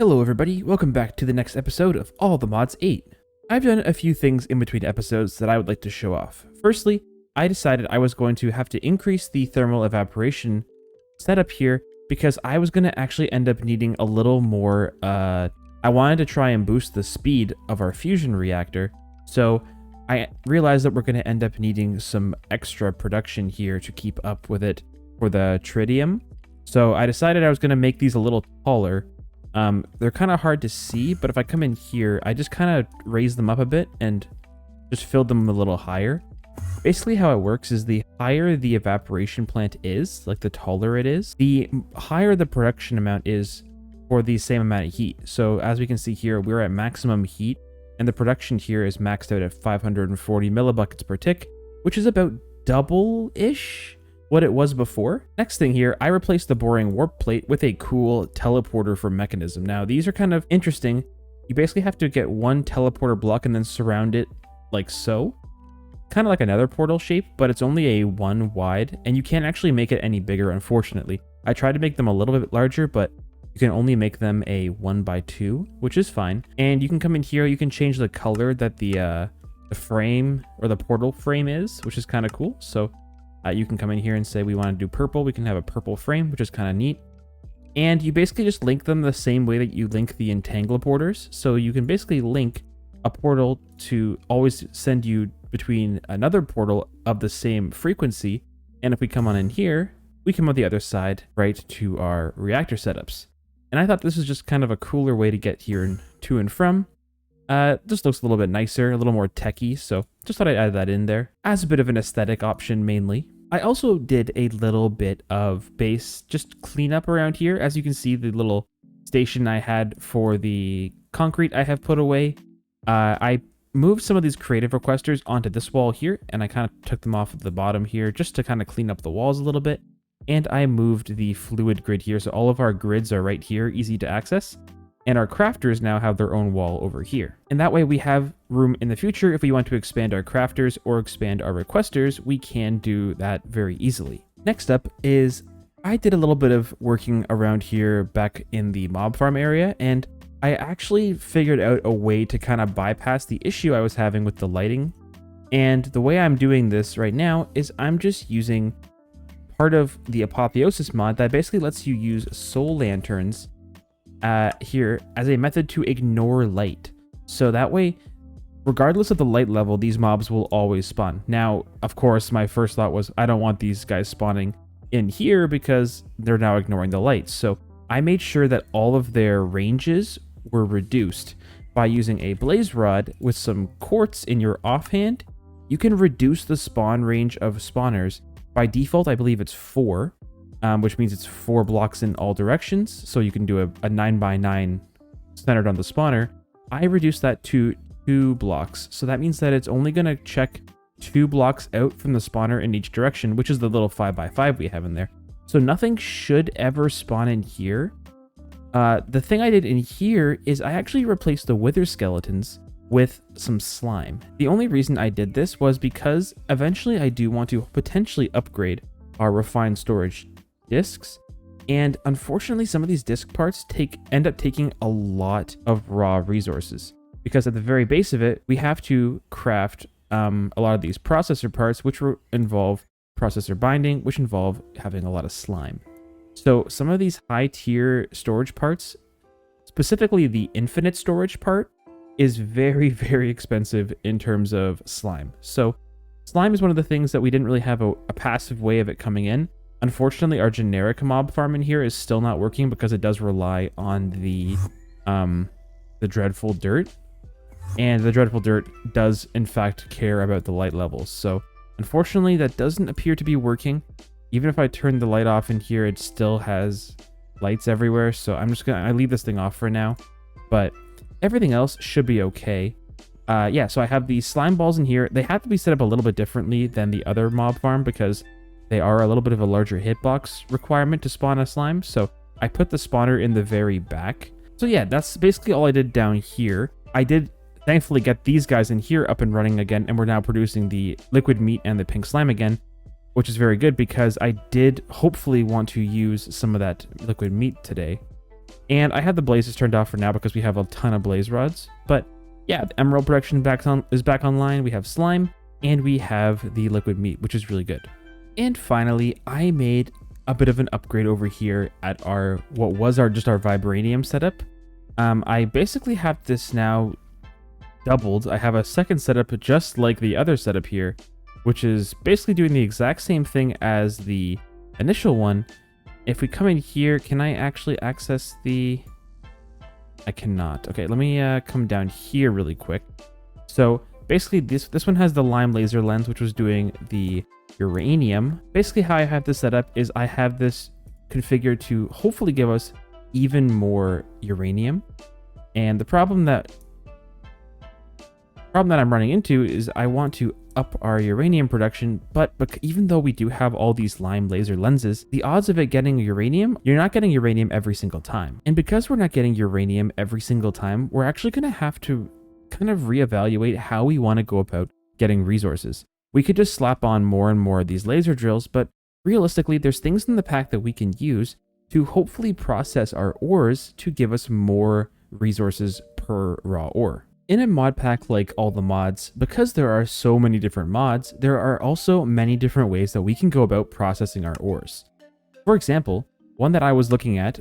Hello everybody, welcome back to the next episode of All the Mods 8. I've done a few things in between episodes that I would like to show off. Firstly, I decided I was going to have to increase the thermal evaporation setup here because I was going to actually end up needing a little more, I wanted to try and boost the speed of our fusion reactor, so I realized that we're going to end up needing some extra production here to keep up with it for the tritium. So I decided I was going to make these a little taller. They're kind of hard to see, but if I come in here, I just kind of raise them up a bit and just filled them a little higher. Basically how it works is the higher the evaporation plant is, like the taller it is, the higher the production amount is for the same amount of heat. So as we can see here, we're at maximum heat and the production here is maxed out at 540 millibuckets per tick, which is about double-ish what it was before. Next thing here, I replaced the boring warp plate with a cool teleporter for mechanism. Now these are kind of interesting. You basically have to get one teleporter block and then surround it like so. Kind of like another portal shape, but it's only a 1 wide and you can't actually make it any bigger, unfortunately. I tried to make them a little bit larger, but you can only make them a 1x2, which is fine. And you can come in here, you can change the color that the frame or the portal frame is, which is kind of cool. So you can come in here and say we want to do purple. We can have a purple frame, which is kind of neat. And you basically just link them the same way that you link the entangleporters. So you can basically link a portal to always send you between another portal of the same frequency. And if we come on in here, we come on the other side right to our reactor setups. And I thought this was just kind of a cooler way to get here to and from. Just looks a little bit nicer, a little more techy, so just thought I'd add that in there as a bit of an aesthetic option mainly. I also did a little bit of base just cleanup around here. As you can see, the little station I had for the concrete I have put away. I moved some of these creative requesters onto this wall here, and I kind of took them off at the bottom here just to kind of clean up the walls a little bit. And I moved the fluid grid here, so all of our grids are right here, easy to access. And our crafters now have their own wall over here. And that way we have room in the future if we want to expand our crafters or expand our requesters, we can do that very easily. Next up is I did a little bit of working around here back in the mob farm area, and I actually figured out a way to kind of bypass the issue I was having with the lighting. And the way I'm doing this right now is I'm just using part of the Apotheosis mod that basically lets you use soul lanterns here as a method to ignore light. So that way, regardless of the light level, these mobs will always spawn. Now, of course, my first thought was I don't want these guys spawning in here because they're now ignoring the light. So I made sure that all of their ranges were reduced by using a blaze rod with some quartz in your offhand. You can reduce the spawn range of spawners. By default, I believe it's 4. Which means it's 4 blocks in all directions. So you can do a 9x9 centered on the spawner. I reduced that to 2 blocks. So that means that it's only going to check 2 blocks out from the spawner in each direction, which is the little 5x5 we have in there. So nothing should ever spawn in here. The thing I did in here is I actually replaced the wither skeletons with some slime. The only reason I did this was because eventually I do want to potentially upgrade our refined storage discs, and unfortunately some of these disc parts end up taking a lot of raw resources, because at the very base of it we have to craft a lot of these processor parts, which will involve processor binding, which involve having a lot of slime. So some of these high tier storage parts, specifically the infinite storage part, is very, very expensive in terms of slime. So slime is one of the things that we didn't really have a passive way of it coming in. Unfortunately, our generic mob farm in here is still not working because it does rely on the dreadful dirt. And the dreadful dirt does, in fact, care about the light levels. So, unfortunately, that doesn't appear to be working. Even if I turn the light off in here, it still has lights everywhere. So, I leave this thing off for now. But everything else should be okay. Yeah, so I have these slime balls in here. They have to be set up a little bit differently than the other mob farm because they are a little bit of a larger hitbox requirement to spawn a slime, so I put the spawner in the very back. So yeah, that's basically all I did down here. I did thankfully get these guys in here up and running again, and we're now producing the liquid meat and the pink slime again, which is very good because I did hopefully want to use some of that liquid meat today. And I have the blazes turned off for now because we have a ton of blaze rods. But yeah, the emerald production is back online. We have slime and we have the liquid meat, which is really good. And finally, I made a bit of an upgrade over here at our just our vibranium setup. I basically have this now doubled. I have a second setup just like the other setup here, which is basically doing the exact same thing as the initial one. If we come in here, can I actually access the... I cannot. Okay, let me come down here really quick. So basically this one has the lime laser lens, which was doing the uranium. Basically how I have this set up is I have this configured to hopefully give us even more uranium. And the problem that I'm running into is I want to up our uranium production, but even though we do have all these lime laser lenses, the odds of it getting uranium, you're not getting uranium every single time. And because we're not getting uranium every single time, we're actually going to have to kind of reevaluate how we want to go about getting resources. We could just slap on more and more of these laser drills, but realistically, there's things in the pack that we can use to hopefully process our ores to give us more resources per raw ore. In a mod pack like all the mods, because there are so many different mods, there are also many different ways that we can go about processing our ores. For example, one that I was looking at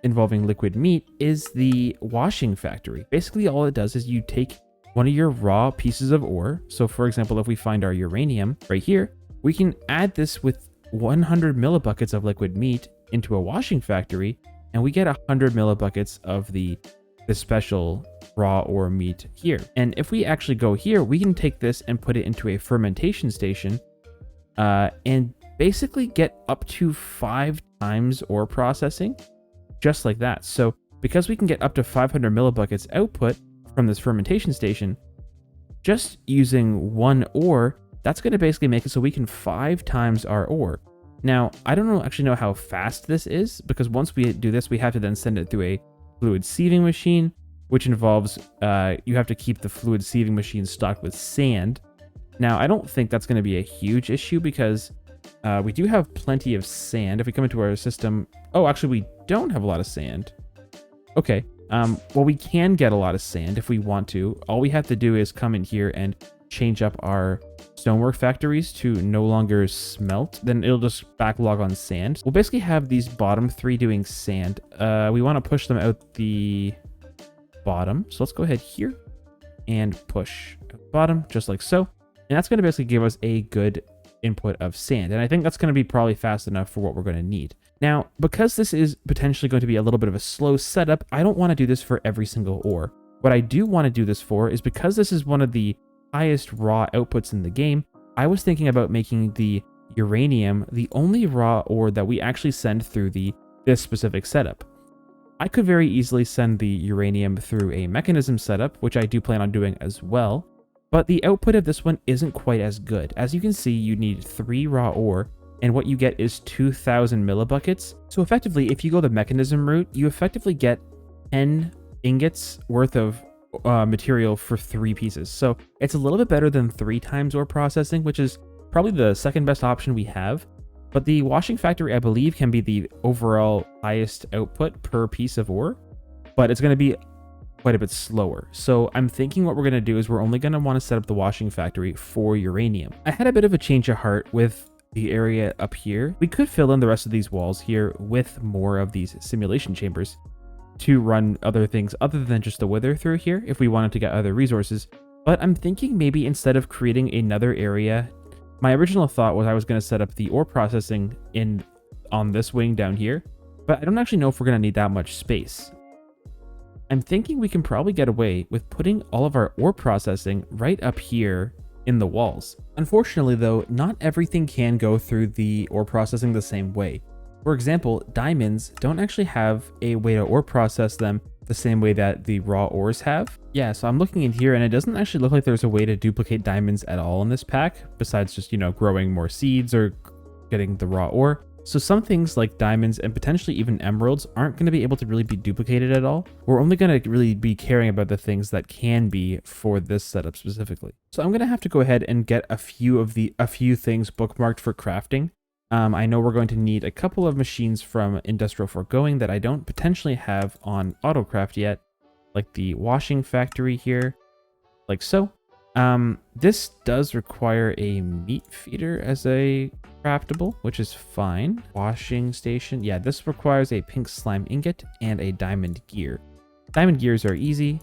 involving liquid meat is the washing factory. Basically, all it does is you take one of your raw pieces of ore. So for example, if we find our uranium right here, we can add this with 100 millibuckets of liquid meat into a washing factory, and we get 100 millibuckets of the special raw ore meat here. And if we actually go here, we can take this and put it into a fermentation station and basically get up to 5 times ore processing, just like that. So because we can get up to 500 millibuckets output from this fermentation station, just using one ore, that's going to basically make it so we can 5 times our ore. Now, I don't actually know how fast this is, because once we do this, we have to then send it through a fluid sieving machine, which involves you have to keep the fluid sieving machine stocked with sand. Now, I don't think that's going to be a huge issue because we do have plenty of sand. If we come into our system... Oh, actually, we don't have a lot of sand. Okay. Well, we can get a lot of sand if we want to. All we have to do is come in here and change up our stonework factories to no longer smelt. Then it'll just backlog on sand. We'll basically have these bottom 3 doing sand. We want to push them out the bottom. So let's go ahead here and push out the bottom just like so. And that's going to basically give us a good input of sand. And I think that's going to be probably fast enough for what we're going to need. Now, because this is potentially going to be a little bit of a slow setup, I don't want to do this for every single ore. What I do want to do this for is because this is one of the highest raw outputs in the game, I was thinking about making the uranium the only raw ore that we actually send through this specific setup. I could very easily send the uranium through a mechanism setup, which I do plan on doing as well, but the output of this one isn't quite as good. As you can see, you need 3 raw ore, and what you get is 2,000 millibuckets. So effectively, if you go the mechanism route, you effectively get 10 ingots worth of material for 3 pieces. So it's a little bit better than 3 times ore processing, which is probably the second best option we have. But the washing factory, I believe, can be the overall highest output per piece of ore, but it's going to be quite a bit slower. So I'm thinking what we're going to do is we're only going to want to set up the washing factory for uranium. I had a bit of a change of heart with the area up here. We could fill in the rest of these walls here with more of these simulation chambers to run other things other than just the wither through here if we wanted to get other resources. But I'm thinking maybe instead of creating another area, my original thought was I was going to set up the ore processing on this wing down here, but I don't actually know if we're going to need that much space. I'm thinking we can probably get away with putting all of our ore processing right up here in the walls. Unfortunately though, not everything can go through the ore processing the same way. For example, diamonds don't actually have a way to ore process them the same way that the raw ores have. Yeah, so I'm looking in here and it doesn't actually look like there's a way to duplicate diamonds at all in this pack, besides just, growing more seeds or getting the raw ore. So some things like diamonds and potentially even emeralds aren't going to be able to really be duplicated at all. We're only going to really be caring about the things that can be for this setup specifically. So I'm going to have to go ahead and get a few things bookmarked for crafting. I know we're going to need a couple of machines from Industrial Foregoing that I don't potentially have on Autocraft yet, like the washing factory here, like so. This does require a meat feeder as a craftable, which is fine. Washing station. Yeah, this requires a pink slime ingot and a diamond gear. Diamond gears are easy.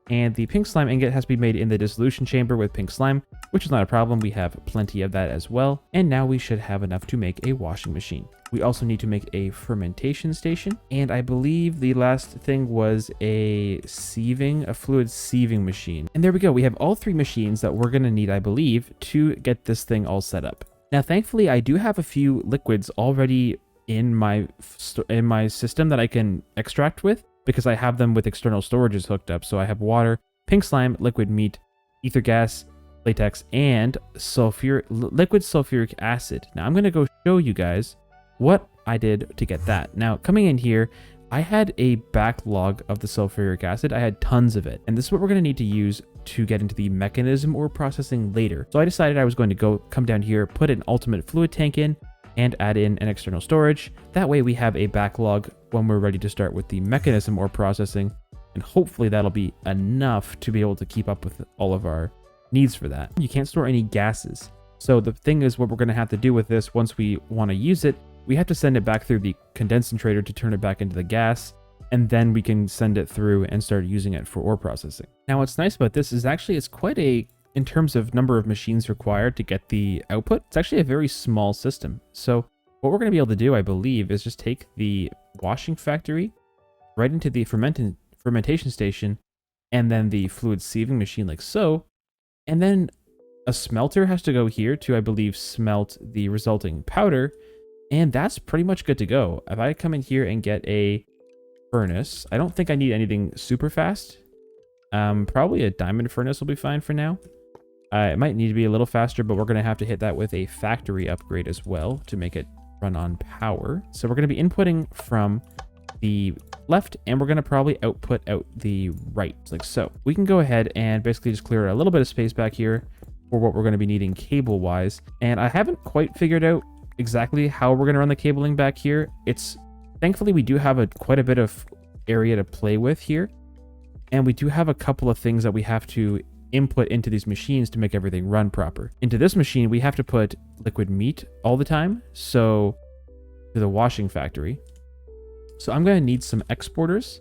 And the pink slime ingot has to be made in the dissolution chamber with pink slime, which is not a problem. We have plenty of that as well. And now we should have enough to make a washing machine. We also need to make a fermentation station. And I believe the last thing was a fluid sieving machine. And there we go. We have all 3 machines that we're going to need, I believe, to get this thing all set up. Now, thankfully, I do have a few liquids already in my system that I can extract with, because I have them with external storages hooked up. So I have water, pink slime, liquid meat, ether gas, latex, and liquid sulfuric acid. Now I'm going to go show you guys what I did to get that. Now coming in here, I had a backlog of the sulfuric acid. I had tons of it. And this is what we're going to need to use to get into the mechanism or processing later. So I decided I was going to come down here, put an ultimate fluid tank in, and add in an external storage. That way we have a backlog when we're ready to start with the mechanism or processing, and hopefully that'll be enough to be able to keep up with all of our needs for that. You can't store any gases. So the thing is, what we're going to have to do with this once we want to use it, we have to send it back through the condensator to turn it back into the gas, and then we can send it through and start using it for ore processing. Now what's nice about this is actually it's quite in terms of number of machines required to get the output, it's actually a very small system. So what we're going to be able to do, I believe, is just take the washing factory right into the fermentation station, and then the fluid sieving machine like so. And then a smelter has to go here to, I believe, smelt the resulting powder. And that's pretty much good to go. If I come in here and get a furnace, I don't think I need anything super fast. Probably a diamond furnace will be fine for now. It might need to be a little faster, but we're going to have to hit that with a factory upgrade as well to make it run on power. So we're going to be inputting from the left, and we're going to probably output out the right, like so. We can go ahead and basically just clear a little bit of space back here for what we're going to be needing cable-wise. And I haven't quite figured out exactly how we're going to run the cabling back here. Thankfully, we do have quite a bit of area to play with here. And we do have a couple of things that we have to input into these machines to make everything run proper. Into this machine, we have to put liquid meat all the time. So to the washing factory. So I'm going to need some exporters.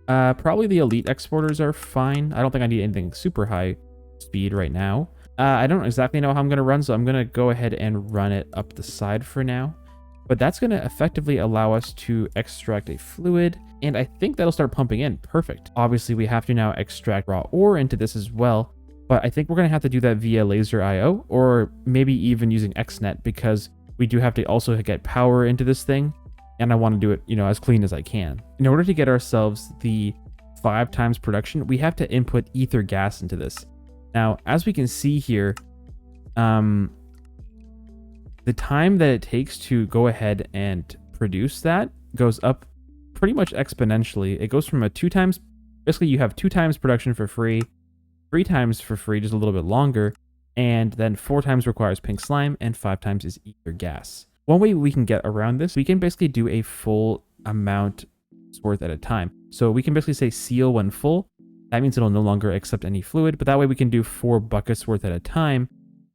Probably the elite exporters are fine. I don't think I need anything super high speed right now. I don't exactly know how I'm going to run, so I'm going to go ahead and run it up the side for now. But that's going to effectively allow us to extract a fluid, and I think that'll start pumping in. Perfect. Obviously, we have to now extract raw ore into this as well, but I think we're going to have to do that via laser IO, or maybe even using XNet, because we do have to also get power into this thing, and I want to do it, as clean as I can. In order to get ourselves the 5 times production, we have to input ether gas into this. Now, as we can see here, the time that it takes to go ahead and produce that goes up pretty much exponentially. It goes from basically you have 2 times production for free, 3 times for free, just a little bit longer, and then 4 times requires pink slime, and 5 times is ether gas. One way we can get around this, we can basically do a full amount worth at a time. So we can basically say seal when full. That means it'll no longer accept any fluid, but that way we can do 4 buckets worth at a time,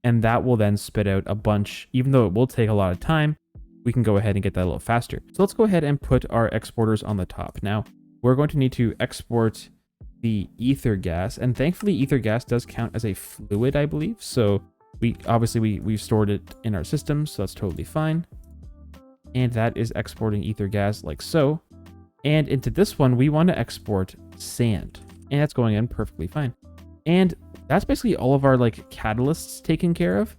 and that will then spit out a bunch. Even though it will take a lot of time, we can go ahead and get that a little faster. So let's go ahead and put our exporters on the top. Now, we're going to need to export the ether gas, and thankfully ether gas does count as a fluid, I believe. So we've stored it in our system, so that's totally fine. And that is exporting ether gas like so. And into this one, we want to export sand, and that's going in perfectly fine. And that's basically all of our catalysts taken care of.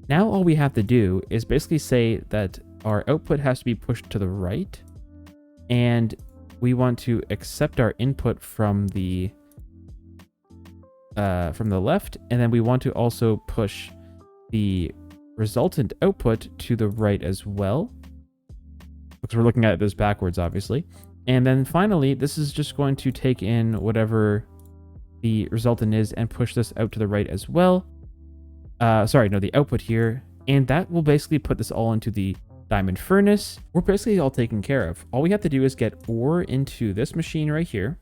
Now all we have to do is basically say that our output has to be pushed to the right, and we want to accept our input from the left, and then we want to also push the resultant output to the right as well, because we're looking at this backwards, obviously. And then finally, this is just going to take in whatever the resultant is and push this out to the right as well. The output here And that will basically put this all into the diamond furnace. We're basically all taken care of. All we have to do is get ore into this machine right here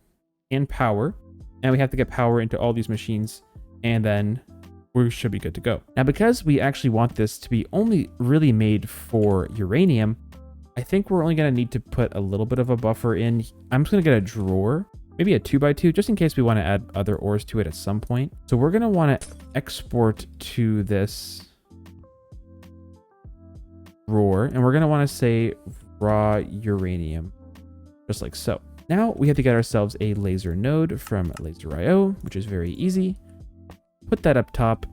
and power. And we have to get power into all these machines, and then we should be good to go. Now, because we actually want this to be only really made for uranium, I think we're only going to need to put a little bit of a buffer in. I'm just going to get a drawer, maybe a 2x2, just in case we want to add other ores to it at some point. So we're going to want to export to this drawer, and we're going to want to say raw uranium, just like so. Now we have to get ourselves a laser node from Laser.io, which is very easy. Put that up top,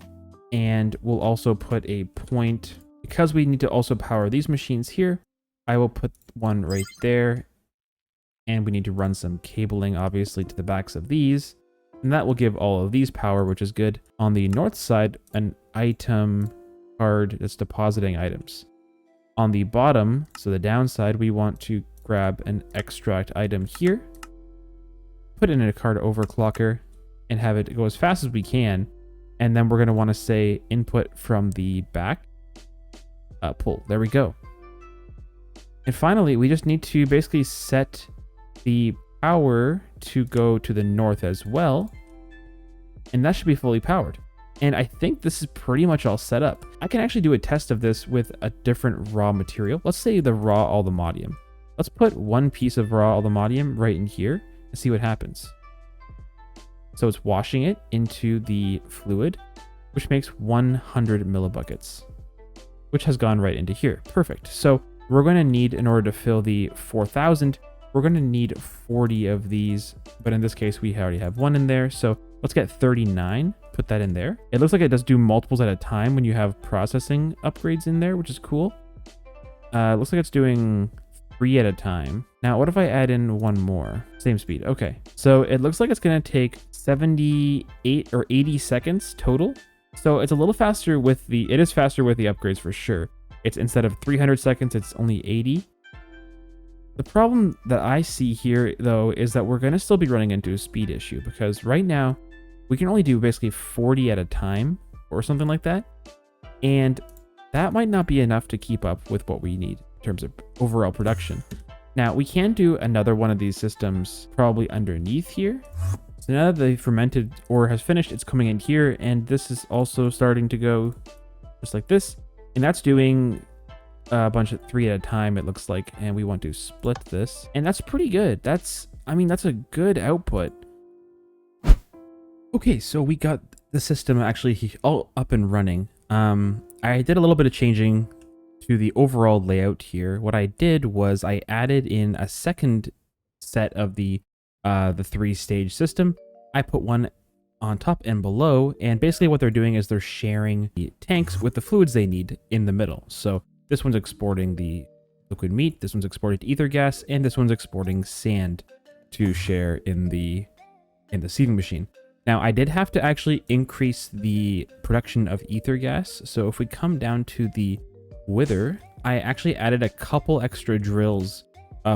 and we'll also put a point, because we need to also power these machines here. I will put one right there, and we need to run some cabling, obviously, to the backs of these, and that will give all of these power, which is good. On the north side, an item card that's depositing items. On the bottom, so the downside, we want to grab an extract item here, put it in a card overclocker, and have it go as fast as we can. And then we're going to want to say input from the back, pull. There we go. And finally, we just need to basically set the power to go to the north as well. And that should be fully powered. And I think this is pretty much all set up. I can actually do a test of this with a different raw material. Let's say the raw aluminium. Let's put one piece of raw aluminium right in here and see what happens. So it's washing it into the fluid, which makes 100 millibuckets, which has gone right into here. Perfect. So we're going to need, in order to fill the 4,000, we're going to need 40 of these. But in this case, we already have one in there. So let's get 39, put that in there. It looks like it does do multiples at a time when you have processing upgrades in there, which is cool. Looks like it's doing 3 at a time. Now, what if I add in one more? Same speed. Okay. So it looks like it's going to take 78 or 80 seconds total. So it's a little faster with it is faster with the upgrades for sure. It's instead of 300 seconds, it's only 80. The problem that I see here, though, is that we're going to still be running into a speed issue, because right now we can only do basically 40 at a time or something like that. And that might not be enough to keep up with what we need in terms of overall production. Now, we can do another one of these systems probably underneath here. So now that the fermented ore has finished, it's coming in here, and this is also starting to go just like this. And that's doing a bunch of 3 at a time, it looks like, and we want to split this. And that's pretty good. That's a good output. Okay, so we got the system actually all up and running. I did a little bit of changing to the overall layout here. What I did was I added in a second set of the 3-stage system. I put one on top and below, and basically what they're doing is they're sharing the tanks with the fluids they need in the middle. So this one's exporting the liquid meat, this one's exporting ether gas, and this one's exporting sand to share in the seeding machine. Now, I did have to actually increase the production of ether gas. So if we come down to the wither, I actually added a couple extra drills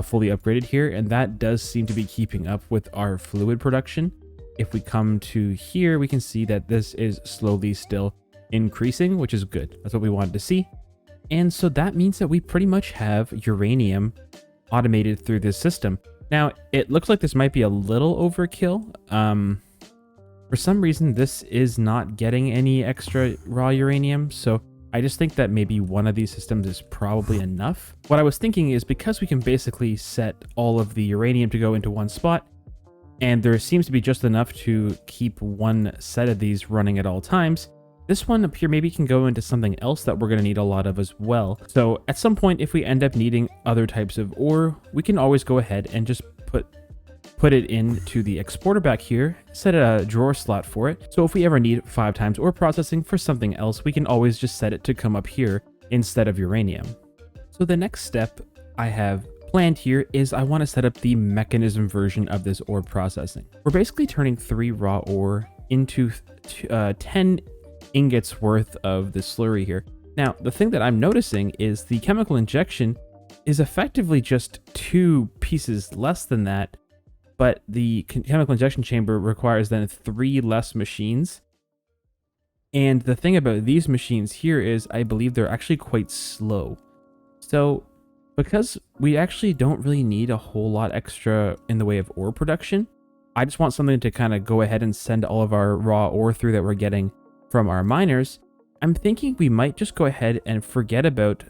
fully upgraded here, and that does seem to be keeping up with our fluid production. If we come to here, we can see that this is slowly still increasing, which is good. That's what we wanted to see. And so that means that we pretty much have uranium automated through this system. Now, it looks like this might be a little overkill. For some reason, this is not getting any extra raw uranium, so I just think that maybe one of these systems is probably enough. What I was thinking is, because we can basically set all of the uranium to go into one spot, and there seems to be just enough to keep one set of these running at all times, this one up here maybe can go into something else that we're going to need a lot of as well. So at some point, if we end up needing other types of ore, we can always go ahead and just put it into the exporter back here, set a drawer slot for it. So if we ever need 5 times ore processing for something else, we can always just set it to come up here instead of uranium. So the next step I have planned here is I want to set up the mechanism version of this ore processing. We're basically turning 3 raw ore into 10 ingots worth of the slurry here. Now, the thing that I'm noticing is the chemical injection is effectively just 2 pieces less than that, but the chemical injection chamber requires then 3 less machines. And the thing about these machines here is I believe they're actually quite slow. So because we actually don't really need a whole lot extra in the way of ore production, I just want something to kind of go ahead and send all of our raw ore through that we're getting from our miners. I'm thinking we might just go ahead and forget about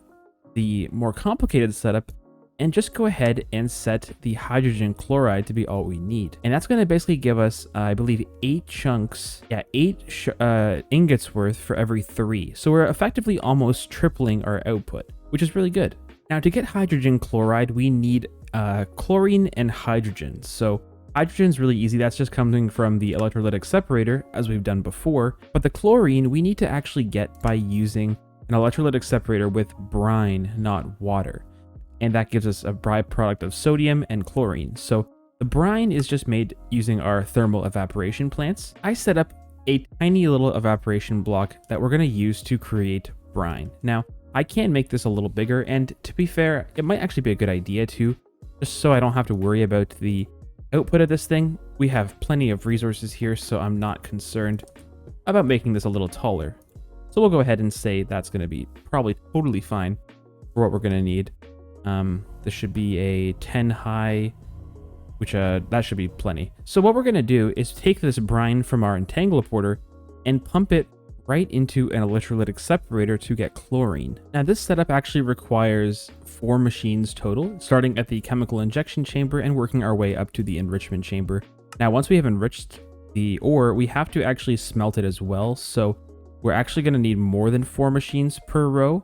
the more complicated setup and just go ahead and set the hydrogen chloride to be all we need. And that's going to basically give us, I believe, 8 chunks, yeah, 8 ingots worth for every 3. So we're effectively almost tripling our output, which is really good. Now to get hydrogen chloride, we need chlorine and hydrogen. So hydrogen's really easy. That's just coming from the electrolytic separator, as we've done before. But the chlorine we need to actually get by using an electrolytic separator with brine, not water. And that gives us a byproduct of sodium and chlorine. So the brine is just made using our thermal evaporation plants. I set up a tiny little evaporation block that we're going to use to create brine. Now, I can make this a little bigger, and to be fair, it might actually be a good idea to, just so I don't have to worry about the output of this thing. We have plenty of resources here, so I'm not concerned about making this a little taller. So we'll go ahead and say that's going to be probably totally fine for what we're going to need. This should be a 10 high, which that should be plenty. So what we're going to do is take this brine from our entangler and pump it right into an electrolytic separator to get chlorine. Now this setup actually requires 4 machines total, starting at the chemical injection chamber and working our way up to the enrichment chamber. Now once we have enriched the ore, we have to actually smelt it as well, so we're actually going to need more than 4 machines per row.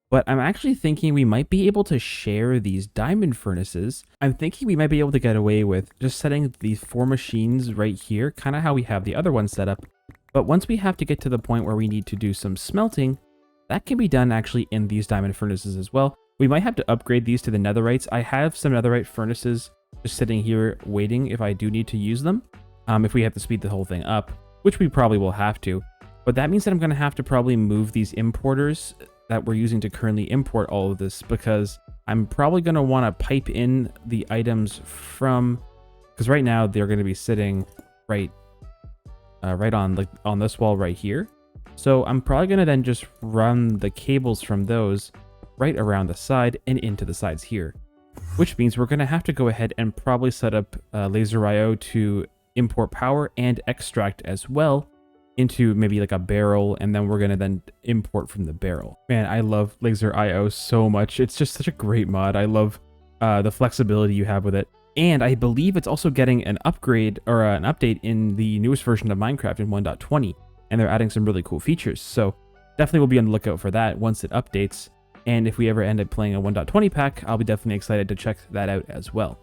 But I'm actually thinking we might be able to share these diamond furnaces. I'm thinking we might be able to get away with just setting these 4 machines right here, kind of how we have the other one set up. But once we have to get to the point where we need to do some smelting, that can be done actually in these diamond furnaces as well. We might have to upgrade these to the netherites. I have some netherite furnaces just sitting here waiting if I do need to use them. If we have to speed the whole thing up, which we probably will have to. But that means that I'm going to have to probably move these importers that we're using to currently import all of this, because I'm probably going to want to pipe in the items from, because right now they're going to be sitting right on this wall right here. So I'm probably going to then just run the cables from those right around the side and into the sides here, which means we're going to have to go ahead and probably set up laser IO to import power and extract as well into maybe like a barrel, and then we're going to then import from the barrel. Man, I love laser IO so much. It's just such a great mod. I love the flexibility you have with it. And I believe it's also getting an upgrade or an update in the newest version of Minecraft in 1.20, and they're adding some really cool features. So definitely we'll be on the lookout for that once it updates. And if we ever end up playing a 1.20 pack, I'll be definitely excited to check that out as well.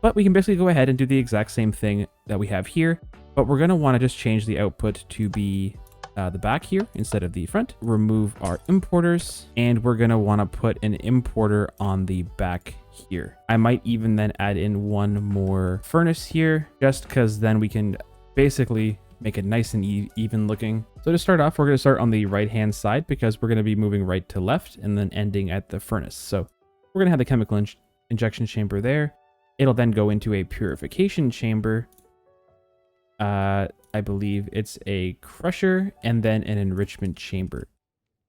But we can basically go ahead and do the exact same thing that we have here, but we're going to want to just change the output to be the back here instead of the front. Remove our importers, and we're going to want to put an importer on the back here. I might even then add in one more furnace here, just because then we can basically make it nice and even looking. So to start off, we're going to start on the right hand side because we're going to be moving right to left and then ending at the furnace. So we're going to have the chemical injection chamber there. It'll then go into a purification chamber. I believe it's a crusher and then an enrichment chamber.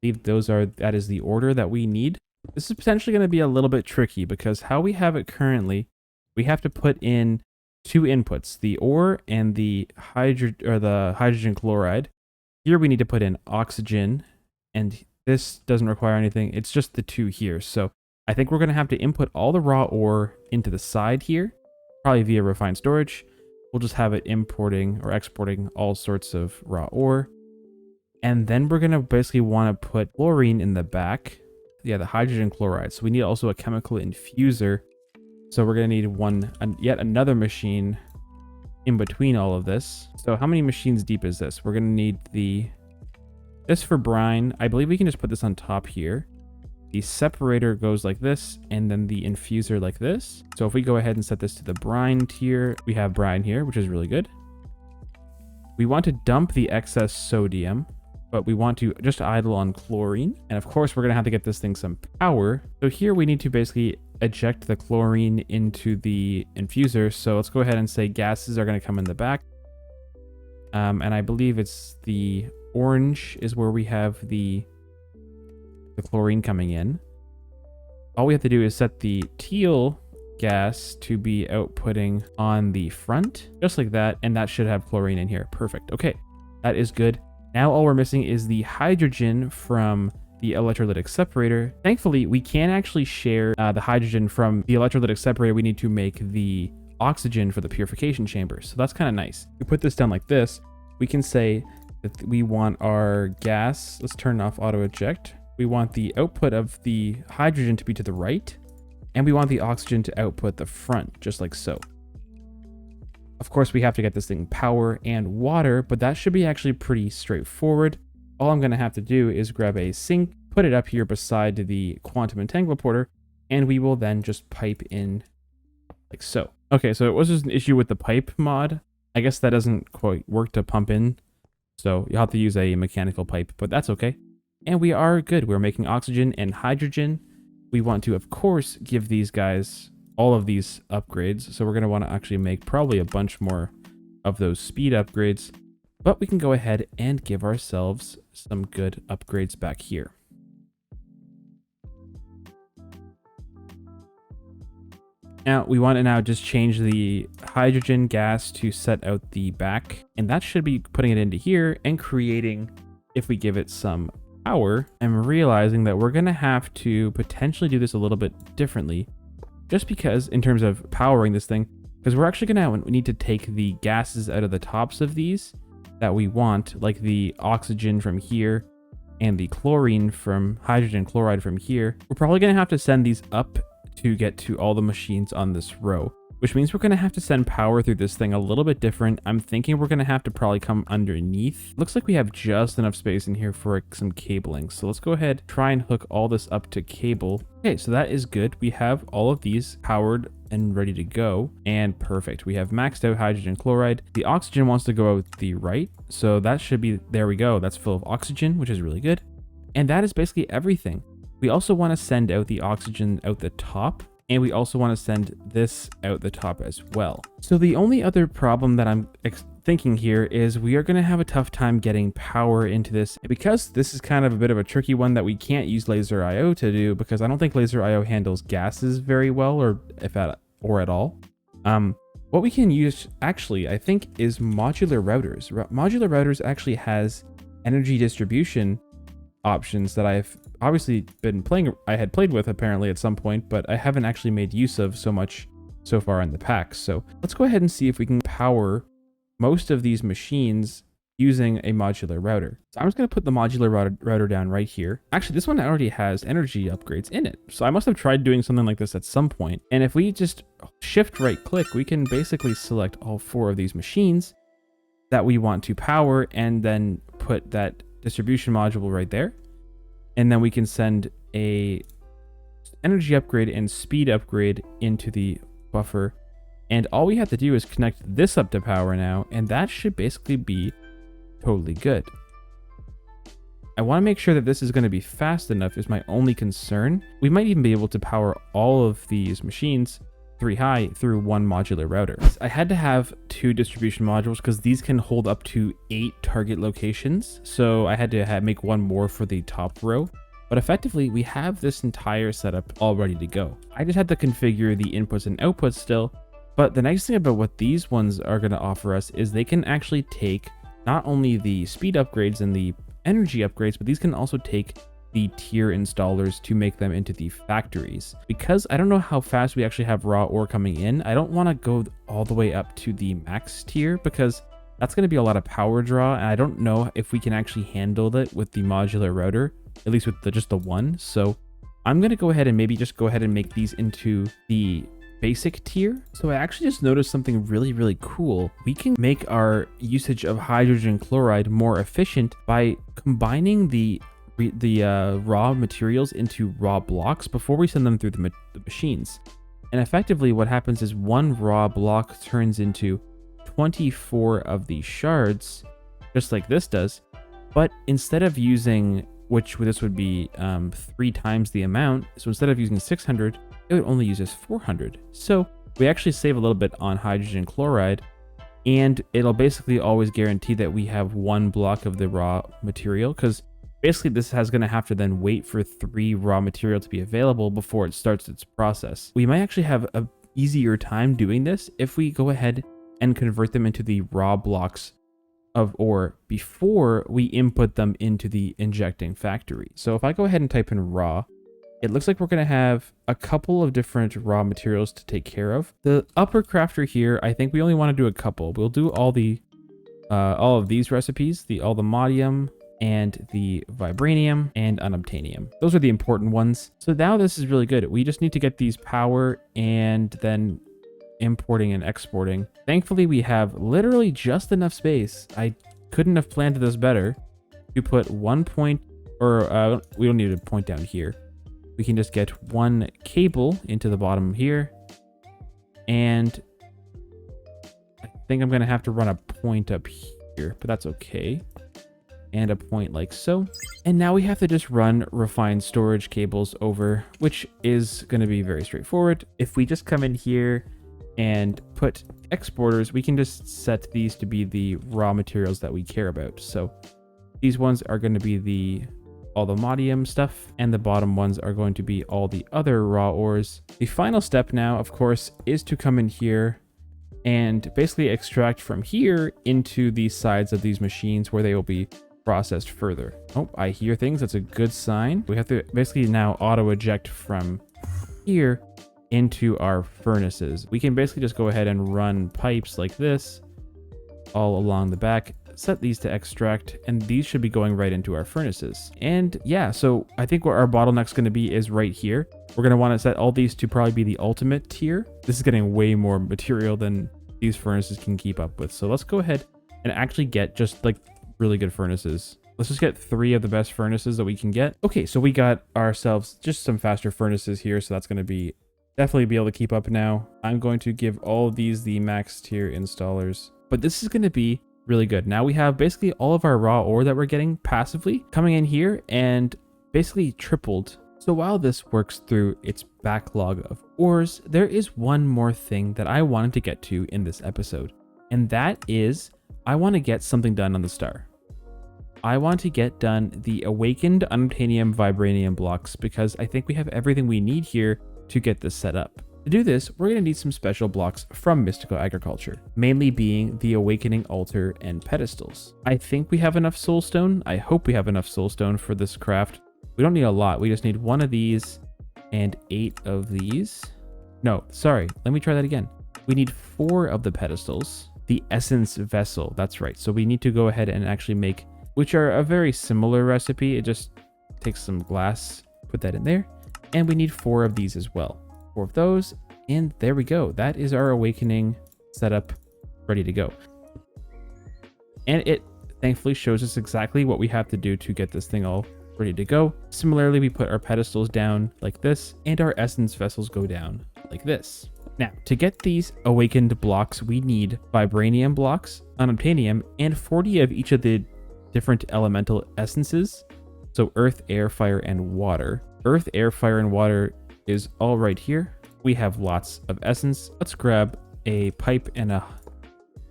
I believe that is the order that we need. This is potentially going to be a little bit tricky because how we have it currently, we have to put in 2 inputs, the ore and the hydrogen chloride. Here we need to put in oxygen, and this doesn't require anything. It's just the 2 here. So I think we're going to have to input all the raw ore into the side here, probably via refined storage. We'll just have it importing or exporting all sorts of raw ore. And then we're going to basically want to put chlorine in the back. Yeah, the hydrogen chloride. So we need also a chemical infuser. So we're going to need yet another machine in between all of this. So how many machines deep is this? We're going to need this for brine. I believe we can just put this on top here. The separator goes like this, and then the infuser like this. So if we go ahead and set this to the brine tier, we have brine here, which is really good. We want to dump the excess sodium, but we want to just idle on chlorine. And of course, we're going to have to get this thing some power. So here we need to basically eject the chlorine into the infuser. So let's go ahead and say gases are going to come in the back. And I believe it's the orange is where we have the chlorine coming in. All we have to do is set the teal gas to be outputting on the front, just like that, and that should have chlorine in here. Perfect. Okay, that is good. Now all we're missing is the hydrogen from the electrolytic separator. Thankfully, we can actually share the hydrogen from the electrolytic separator. We need to make the oxygen for the purification chamber, so that's kind of nice. We put this down like this. We can say that we want our gas. Let's turn off auto eject. We want the output of the hydrogen to be to the right, and we want the oxygen to output the front, just like so. Of course, we have to get this thing power and water, but that should be actually pretty straightforward. All I'm going to have to do is grab a sink, put it up here beside the quantum entanglement porter, and we will then just pipe in like so. Okay, so it was just an issue with the pipe mod. I guess that doesn't quite work to pump in, so you'll have to use a mechanical pipe, but that's okay. And we are good. We're making oxygen and hydrogen. We want to, of course, give these guys all of these upgrades. So we're going to want to actually make probably a bunch more of those speed upgrades. But we can go ahead and give ourselves some good upgrades back here. Now, we want to now just change the hydrogen gas to set out the back. And that should be putting it into here and creating, if we give it some power, I'm realizing that we're going to have to potentially do this a little bit differently, just because in terms of powering this thing, because we're actually going to need to take the gases out of the tops of these that we want, like the oxygen from here and the chlorine from hydrogen chloride from here. We're probably going to have to send these up to get to all the machines on this row, which means we're going to have to send power through this thing a little bit different. I'm thinking we're going to have to probably come underneath. Looks like we have just enough space in here for some cabling. So let's go ahead, try and hook all this up to cable. Okay, so that is good. We have all of these powered and ready to go, and perfect. We have maxed out hydrogen chloride. The oxygen wants to go out the right, so that should be, there we go. That's full of oxygen, which is really good. And that is basically everything. We also want to send out the oxygen out the top, and we also want to send this out the top as well. So the only other problem that I'm thinking here is we are going to have a tough time getting power into this, because this is kind of a bit of a tricky one that we can't use laser IO to do, because I don't think laser IO handles gases very well, or at all. What we can use actually, I think, is modular routers. Modular routers actually has energy distribution options that I've obviously been playing. I had played with apparently at some point, but I haven't actually made use of so much so far in the pack. So let's go ahead and see if we can power most of these machines using a modular router. So I'm just going to put the modular router down right here. Actually, this one already has energy upgrades in it, so I must have tried doing something like this at some point. And if we just shift right click, we can basically select all 4 of these machines that we want to power, and then put that distribution module right there. And then we can send a energy upgrade and speed upgrade into the buffer. And all we have to do is connect this up to power now, and that should basically be totally good. I want to make sure that this is going to be fast enough is my only concern. We might even be able to power all of these machines 3 high through one modular router. I had to have 2 distribution modules because these can hold up to 8 target locations. So I had to make one more for the top row. But effectively, we have this entire setup all ready to go. I just had to configure the inputs and outputs still. But the nice thing about what these ones are going to offer us is they can actually take not only the speed upgrades and the energy upgrades, but these can also take the tier installers to make them into the factories. Because I don't know how fast we actually have raw ore coming in, I don't want to go all the way up to the max tier, because that's going to be a lot of power draw, and I don't know if we can actually handle that with the modular router, at least with just the one. So I'm going to go ahead and maybe just go ahead and make these into the basic tier. So I actually just noticed something really cool. We can make our usage of hydrogen chloride more efficient by combining the raw materials into raw blocks before we send them through the machines. And effectively what happens is one raw block turns into 24 of these shards, just like this does. But instead of using, which this would be 3 times the amount, so instead of using 600, it would only use us 400. So we actually save a little bit on hydrogen chloride, and it'll basically always guarantee that we have 1 block of the raw material, because basically this is going to have to then wait for 3 raw material to be available before it starts its process. We might actually have a easier time doing this if we go ahead and convert them into the raw blocks of ore before we input them into the injecting factory. So if I go ahead and type in raw, it looks like we're going to have a couple of different raw materials to take care of. The upper crafter here, I think we only want to do a couple. We'll do all of these recipes, all the modium and the vibranium and unobtainium. Those are the important ones. So now this is really good. We just need to get these power and then importing and exporting. Thankfully, we have literally just enough space. I couldn't have planned this better to put 1 point, or we don't need a point down here. We can just get 1 cable into the bottom here. And I think I'm going to have to run a point up here, but that's okay. And a point like so. And now we have to just run refined storage cables over, which is going to be very straightforward. If we just come in here and put exporters, we can just set these to be the raw materials that we care about. So these ones are going to be all the modium stuff, and the bottom ones are going to be all the other raw ores. The final step now, of course, is to come in here and basically extract from here into the sides of these machines where they will be processed further. Oh, I hear things. That's a good sign. We have to basically now auto eject from here into our furnaces. We can basically just go ahead and run pipes like this all along the back, set these to extract, and these should be going right into our furnaces. And yeah, so I think where our bottleneck's going to be is right here. We're going to want to set all these to probably be the ultimate tier. This is getting way more material than these furnaces can keep up with. So let's go ahead and actually get just like really good furnaces. Let's just get 3 of the best furnaces that we can get. Okay, so we got ourselves just some faster furnaces here, so that's going to be definitely be able to keep up now. I'm going to give all of these the max tier installers, but this is going to be really good. Now we have basically all of our raw ore that we're getting passively coming in here and basically tripled. So while this works through its backlog of ores, there is one more thing that I wanted to get to in this episode, and that is I want to get something done on the star. I want to get done the awakened unobtainium vibranium blocks because I think we have everything we need here to get this set up. To do this, we're going to need some special blocks from Mystical Agriculture, mainly being the Awakening Altar and Pedestals. I think we have enough soulstone. I hope we have enough soulstone for this craft. We don't need a lot. We just need 1 of these and 8 of these. No, sorry. Let me try that again. We need 4 of the pedestals. The Essence Vessel, that's right. So we need to go ahead and actually make, which are a very similar recipe. It just takes some glass, put that in there. And we need 4 of these as well. 4 of those, and there we go. That is our awakening setup ready to go. And it thankfully shows us exactly what we have to do to get this thing all ready to go. Similarly, we put our pedestals down like this, and our essence vessels go down like this. Now, to get these awakened blocks, we need vibranium blocks, unobtainium, and 40 of each of the different elemental essences. So earth, air, fire, and water. Earth, air, fire, and water is all right here. We have lots of essence. Let's grab a pipe and a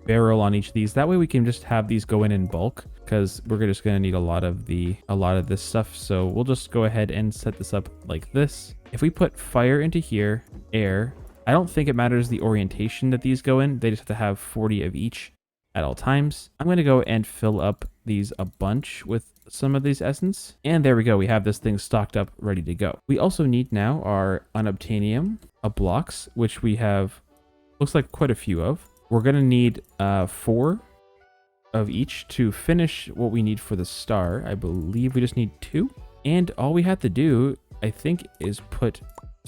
barrel on each of these. That way we can just have these go in bulk, because we're just going to need a lot of this stuff. So we'll just go ahead and set this up like this. If we put fire into here, air, I don't think it matters the orientation that these go in. They just have to have 40 of each at all times. I'm going to go and fill up these a bunch with some of these essence. And there we go. We have this thing stocked up, ready to go. We also need now our unobtainium blocks, which we have, looks like quite a few of. We're going to need 4 of each to finish what we need for the star. I believe we just need 2. And all we have to do, I think, is put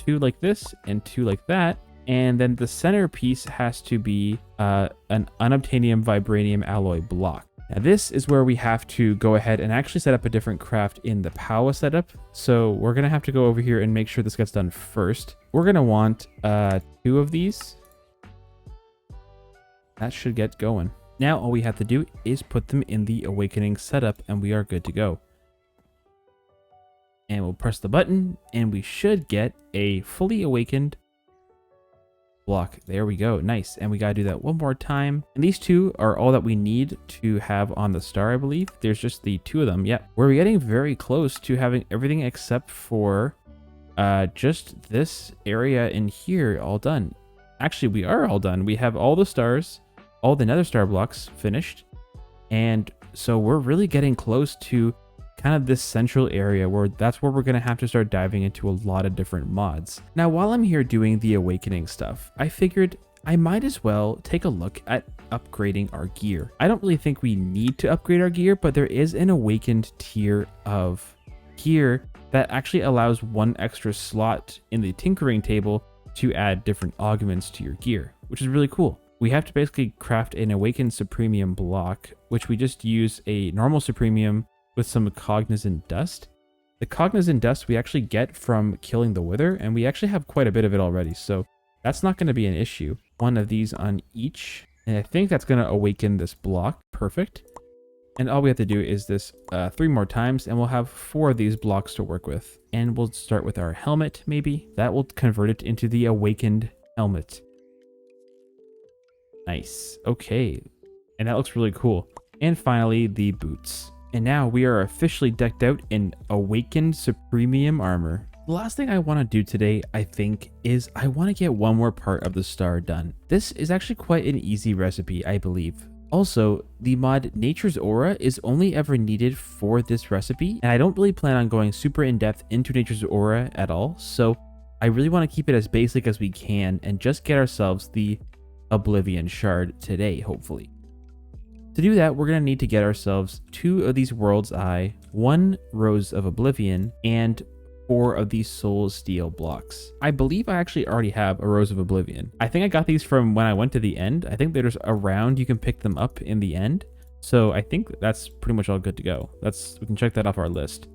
2 like this and 2 like that. And then the centerpiece has to be an unobtainium vibranium alloy block. Now this is where we have to go ahead and actually set up a different craft in the Powa setup. So we're going to have to go over here and make sure this gets done first. We're going to want 2 of these. That should get going. Now all we have to do is put them in the awakening setup and we are good to go. And we'll press the button and we should get a fully awakened block. There we go. Nice. And we got to do that one more time. And these two are all that we need to have on the star, I believe. There's just the two of them. Yep. We're getting very close to having everything except for just this area in here all done. Actually, we are all done. We have all the stars, all the nether star blocks finished. And so we're really getting close to kind of this central area where that's where we're going to have to start diving into a lot of different mods. Now, while I'm here doing the awakening stuff, I figured I might as well take a look at upgrading our gear. I don't really think we need to upgrade our gear, but there is an awakened tier of gear that actually allows one extra slot in the tinkering table to add different augments to your gear, which is really cool. We have to basically craft an awakened supremium block, which we just use a normal supremium with some cognizant dust. The cognizant dust we actually get from killing the wither, and we actually have quite a bit of it already, so that's not going to be an issue. One of these on each, and I think that's going to awaken this block. Perfect. And all we have to do is this 3 more times, and we'll have 4 of these blocks to work with. And we'll start with our helmet, maybe. That will convert it into the awakened helmet. Nice. Okay. And that looks really cool. And finally, the boots. And now we are officially decked out in awakened supremium armor. The last thing I want to do today, I think, is I want to get one more part of the star done. This is actually quite an easy recipe, I believe. Also, the mod Nature's Aura is only ever needed for this recipe, and I don't really plan on going super in-depth into Nature's Aura at all, so I really want to keep it as basic as we can and just get ourselves the Oblivion Shard today, hopefully. To do that, we're going to need to get ourselves 2 of these World's Eye, 1 Rose of Oblivion, and 4 of these Soul Steel blocks. I believe I actually already have a Rose of Oblivion. I think I got these from when I went to the end. I think there's around, you can pick them up in the end. So I think that's pretty much all good to go. We can check that off our list.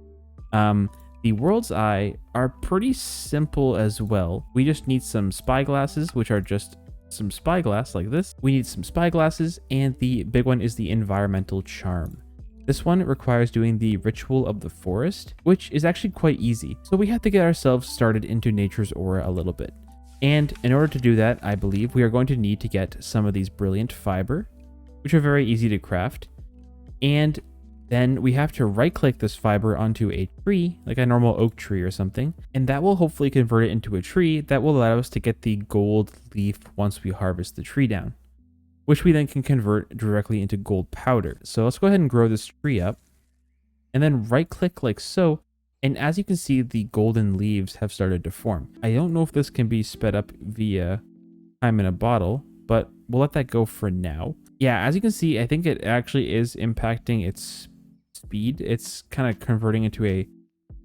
The World's Eye are pretty simple as well. We just need some spyglasses, which are just some spyglass like this. We need some spyglasses, and the big one is the Environmental Charm. This one requires doing the Ritual of the Forest, which is actually quite easy. So we have to get ourselves started into Nature's Aura a little bit. And in order to do that, I believe we are going to need to get some of these Brilliant Fiber, which are very easy to craft. And then we have to right-click this fiber onto a tree, like a normal oak tree or something, and that will hopefully convert it into a tree that will allow us to get the gold leaf once we harvest the tree down, which we then can convert directly into gold powder. So let's go ahead and grow this tree up, and then right-click like so, and as you can see, the golden leaves have started to form. I don't know if this can be sped up via time in a bottle, but we'll let that go for now. Yeah, as you can see, I think it actually is impacting its speed. It's kind of converting into a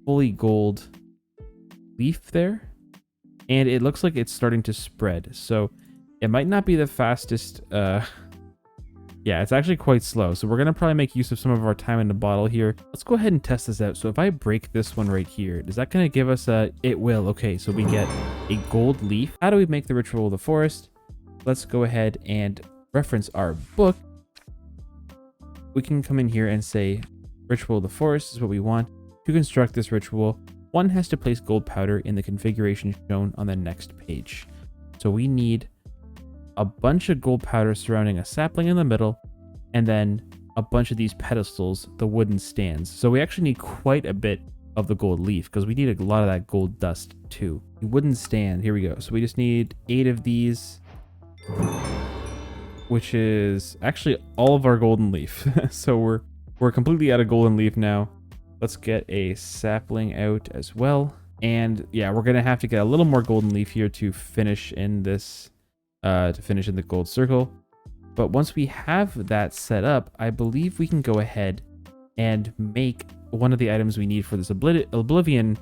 fully gold leaf there, and it looks like it's starting to spread. So it might not be the fastest. Yeah, it's actually quite slow. So we're gonna probably make use of some of our time in the bottle here. Let's go ahead and test this out. So if I break this one right here, is that gonna give us a? It will. Okay, so we get a gold leaf. How do we make the Ritual of the Forest? Let's go ahead and reference our book. We can come in here and say Ritual of the Forest is what we want. To construct this ritual, one has to place gold powder in the configuration shown on the next page. So we need a bunch of gold powder surrounding a sapling in the middle, and then a bunch of these pedestals, the wooden stands. So we actually need quite a bit of the gold leaf because we need a lot of that gold dust too. The wooden stand, here we go. So we just need 8 of these, which is actually all of our golden leaf. So we're completely out of golden leaf now. Let's get a sapling out as well. And yeah, we're gonna have to get a little more golden leaf here to finish in this, to finish in the gold circle. But once we have that set up, I believe we can go ahead and make one of the items we need for this Oblivion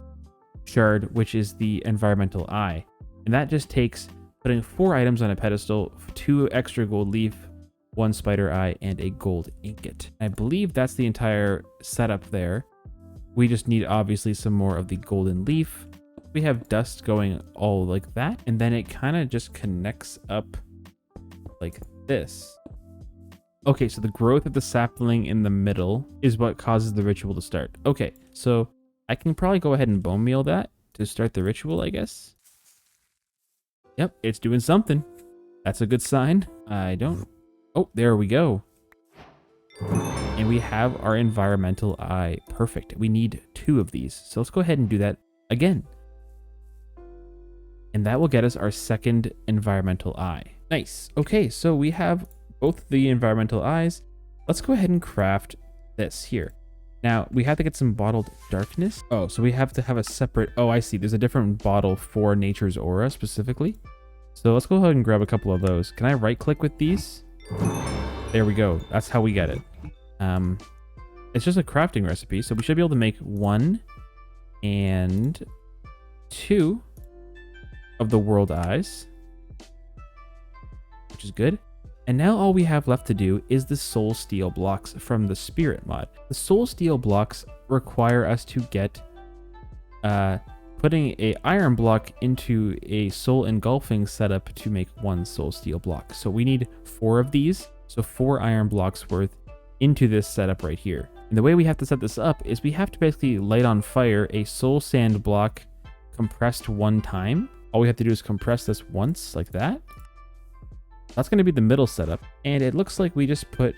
Shard, which is the Environmental Eye. And that just takes putting 4 items on a pedestal, 2 extra gold leaf, 1 spider eye, and a gold ingot. I believe that's the entire setup there. We just need obviously some more of the golden leaf. We have dust going all like that, and then it kind of just connects up like this. Okay, so the growth of the sapling in the middle is what causes the ritual to start. Okay, so I can probably go ahead and bone meal that to start the ritual, I guess. Yep, it's doing something. That's a good sign. I don't... Oh, there we go. And we have our environmental eye. Perfect. We need 2 of these. So let's go ahead and do that again. And that will get us our second environmental eye. Nice. Okay, so we have both the environmental eyes. Let's go ahead and craft this here. Now, we have to get some bottled darkness. Oh, so we have to have a separate... Oh, I see. There's a different bottle for Nature's Aura specifically. So let's go ahead and grab a couple of those. Can I right-click with these? There we go. That's how we get it. It's just a crafting recipe, so we should be able to make 1 and 2 of the world eyes, which is good. And now all we have left to do is the soul steel blocks from the spirit mod. The soul steel blocks require us to get putting a iron block into a soul engulfing setup to make 1 soul steel block. So we need 4 of these, so 4 iron blocks worth into this setup right here. And the way we have to set this up is we have to basically light on fire a soul sand block compressed 1 time. All we have to do is compress this once like that. That's going to be the middle setup. And it looks like we just put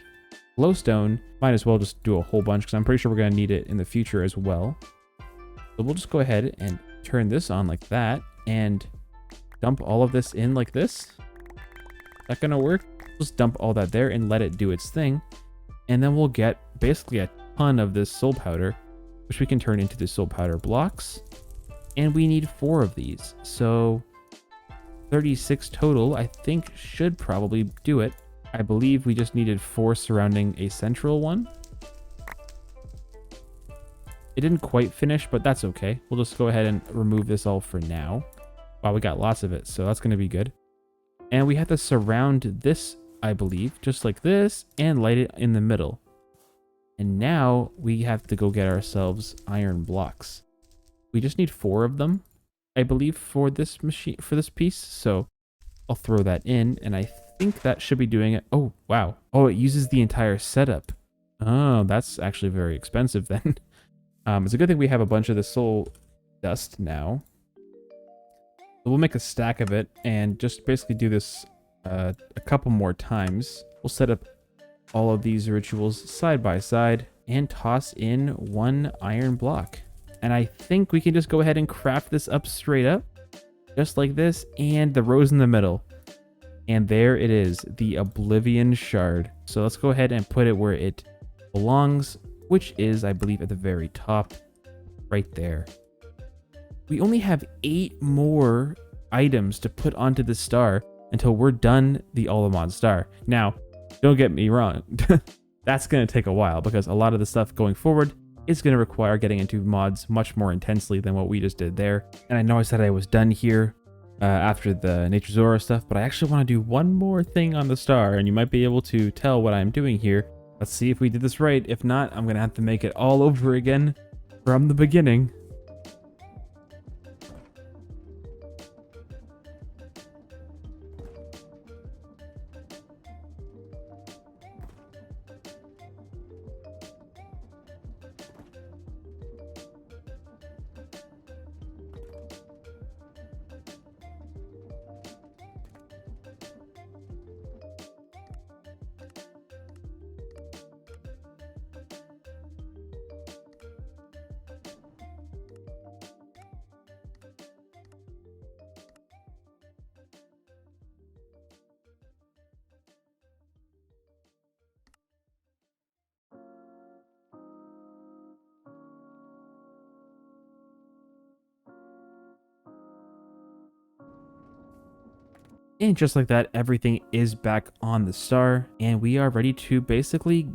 glowstone. Might as well just do a whole bunch because I'm pretty sure we're going to need it in the future as well. So we'll just go ahead and turn this on like that and dump all of this in like this. Is that going to work? Just dump all that there and let it do its thing. And then we'll get basically a ton of this soul powder, which we can turn into the soul powder blocks. And we need 4 of these. So 36 total, I think, should probably do it. I believe we just needed 4 surrounding a central one. It didn't quite finish, but that's okay. We'll just go ahead and remove this all for now. Wow, we got lots of it, so that's going to be good. And we have to surround this, I believe, just like this, and light it in the middle. And now we have to go get ourselves iron blocks. We just need 4 of them, I believe, for this machine, for this piece. So I'll throw that in, and I think that should be doing it. Oh, wow. Oh, it uses the entire setup. Oh, that's actually very expensive then. It's a good thing we have a bunch of the soul dust now. So we'll make a stack of it and just basically do this a couple more times. We'll set up all of these rituals side by side and toss in 1 iron block. And I think we can just go ahead and craft this up straight up, just like this, and the rose in the middle. And there it is, the Oblivion Shard. So let's go ahead and put it where it belongs, which is, I believe, at the very top, right there. We only have 8 more items to put onto the star until we're done the All the Mods star. Now, don't get me wrong, that's going to take a while because a lot of the stuff going forward is going to require getting into mods much more intensely than what we just did there. And I know I said I was done here after the Nature's Aura stuff, but I actually want to do one more thing on the star, and you might be able to tell what I'm doing here. Let's see if we did this right. If not, I'm going to have to make it all over again from the beginning. And just like that, everything is back on the star, and we are ready to basically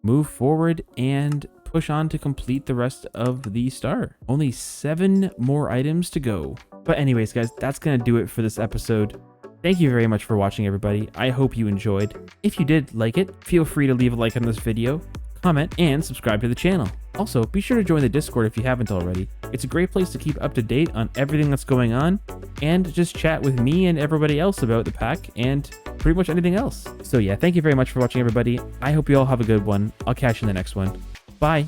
move forward and push on to complete the rest of the star. Only 7 more items to go. But anyways, guys, that's going to do it for this episode. Thank you very much for watching, everybody. I hope you enjoyed. If you did like it, feel free to leave a like on this video, comment, and subscribe to the channel. Also, be sure to join the Discord if you haven't already. It's a great place to keep up to date on everything that's going on, and just chat with me and everybody else about the pack and pretty much anything else. So yeah, thank you very much for watching, everybody. I hope you all have a good one. I'll catch you in the next one. Bye.